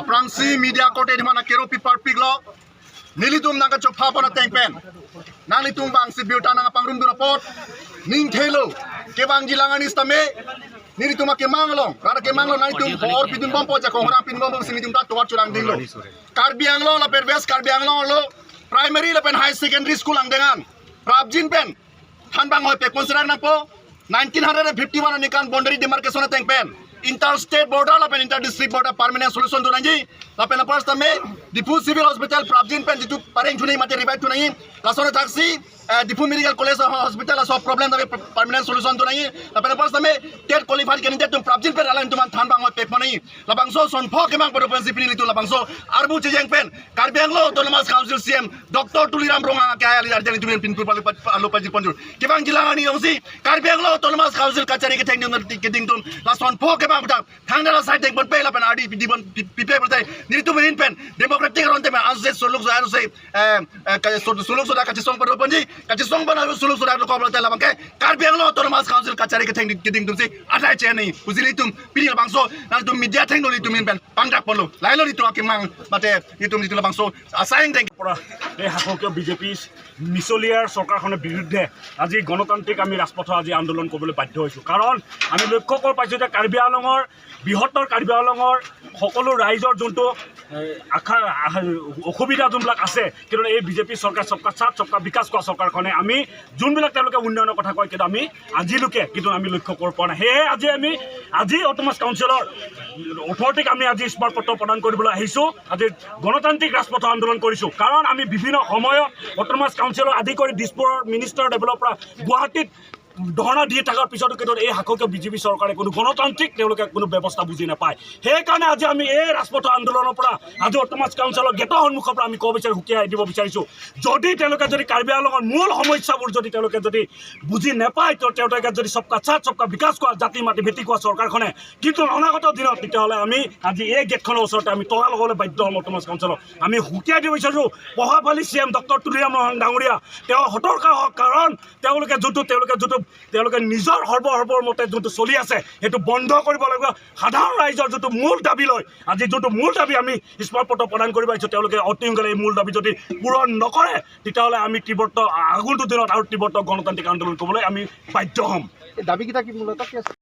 aprangsi media kote di mana kero pipar piglo nilitum naga chopha pana tengpen nalitum bangsi biuta naga pangrum duna pot ning thelo kebang jilangan istame nilitum ke manglong kada ke manglong nalitum or pidun bompo ja kohra pin bompo sinitum ta tuar curang dinglo Karbi Anglong la perves Karbi Anglong lo primary la pen high secondary school ang dengan prabjin pen thanbang hoy pe consider na po 1951 nikan boundary demarcation na tengpen interstate border la pen inter district border permanent solution to nanji la pen first tame Difu civil hospital prabjin pen jitu pareng chunai mate revive to nai la sona taxi Difu medical college hospital la so problem tame permanent solution to nai la pen first tame tet qualified candidate tum prabjin pen ala tuman thanbang hoy pe panai la bangso son pho kemang province pinili tu la bangso arbu chejeng pen Karbi Anglong autonomous council CM Dr. Tuliram Ronga kaya ali arjang tumen pin purpal alo pajir ponjur kebang jilangani yongsi Karbi Anglong autonomous council kachari ke theng ding tum la son pho kemang budak thangdala side tek bon pe la pen adi dibon pipe bertai ni tu men pen democratic ronte ma anse suluk so anu se suluk so da kachisong par ponji kachisong ban suluk so da ko bla la bangke Karbi Anglong autonomous council kachari ke theng ding tum se atai che nei uzili tum pilil bangso na tum media theng doli tum men pangdak polo lailo ni tu akimang mate itum ni tu bangso asaing theng পৰা এই শাসকীয় BJP মিছলীয়াৰ চৰকাৰখনৰ বিৰুদ্ধে আজি গণতান্ত্ৰিক আমি ৰাজপথ আজি আন্দোলন কৰিবলৈ বাধ্য হৈছোঁ কাৰণ আমি লক্ষ্য কৰি পাইছোঁ যে কাৰ্বি আংলঙৰ বৃহত্তৰ কাৰ্বি আংলঙৰ সকলো ৰাইজৰ যোনটো আশা অসুবিধা যোনবিলাক আছে কিন্তু এই বিজেপি চৰকাৰ সবকা সাথ সবকা বিকাশ কৰা চৰকাৰখনে আমি যোনবিলাক তেওঁলোকে উন্নয়নৰ কথা কয় কিন্তু আমি আজিলৈকে কিন্তু আমি লক্ষ্য কৰিব পৰা নাই সেয়ে আজি অটোমাছ কাউন্সিলৰ অথৰিটিক আমি আজি স্মাৰক পত্ৰ প্ৰদান কৰিবলৈ আহিছোঁ আজি গণতান্ত্ৰিক ৰাজপথ আন্দোলন কৰিছোঁ কাৰণ আমি বিভিন্ন সময়ত অটোমাছ কাউন্সিলৰ আদি কৰি দিছপুৰৰ মিনিষ্টাৰ ডেভেলপাৰ গুৱাহাটীত ধৰ্ণা দি থকাৰ পিছতো কিন্তু এই শাসকীয় বিজেপি চৰকাৰে কোনো গণতান্ত্ৰিক তেওঁলোকে কোনো ব্যৱস্থা বুজি নাপায় সেইকাৰণে আজি আমি এই ৰাজপথ আন্দোলনৰ পৰা আজি অটোমাছ কাউন্সিলৰ গেটৰ সন্মুখৰ পৰা আমি ক'ব বিচাৰোঁ সুকীয়াই দিব বিচাৰিছোঁ যদি তেওঁলোকে যদি কাৰ্বি আংলঙৰ মূল সমস্যাবোৰ যদি তেওঁলোকে যদি বুজি নাপায় তেওঁলোকে যদি সবকা সাথ সবকা বিকাশ কৰা জাতি মাটি ভিত্তি কৰা চৰকাৰখনে কিন্তু অনাগত দিনত তেতিয়াহ'লে আমি আজি এই গেটখনৰ ওচৰতে আমি টকা লগাবলৈ বাধ্য হ'ম অটোমাছ কাউন্সিলক আমি সুকীয়াই দিব বিচাৰিছোঁ প্ৰভাৱশালী CM ডক্টৰ তুলিৰাম ডাঙৰীয়া তেওঁ সতৰ্ক হওক কাৰণ তেওঁলোকে তেওঁলোকে নিজৰ সৰ্বৰ মতে যোনটো চলি আছে সেইটো বন্ধ কৰিব লাগিব সাধাৰণ ৰাইজৰ যোনটো মূল দাবী লয় আজি যোনটো মূল দাবী আমি স্মাৰক পত্ৰ প্ৰদান কৰিব আহিছোঁ তেওঁলোকে অতি সোনকালে এই মূল দাবী যদি পূৰণ নকৰে তেতিয়াহ'লে আমি আগন্তুক দিনত আৰু তীব্ৰ গণতান্ত্ৰিক আন্দোলন কৰিবলৈ আমি বাধ্য হ'ম দাবীকেইটা কি মূলত কি আছে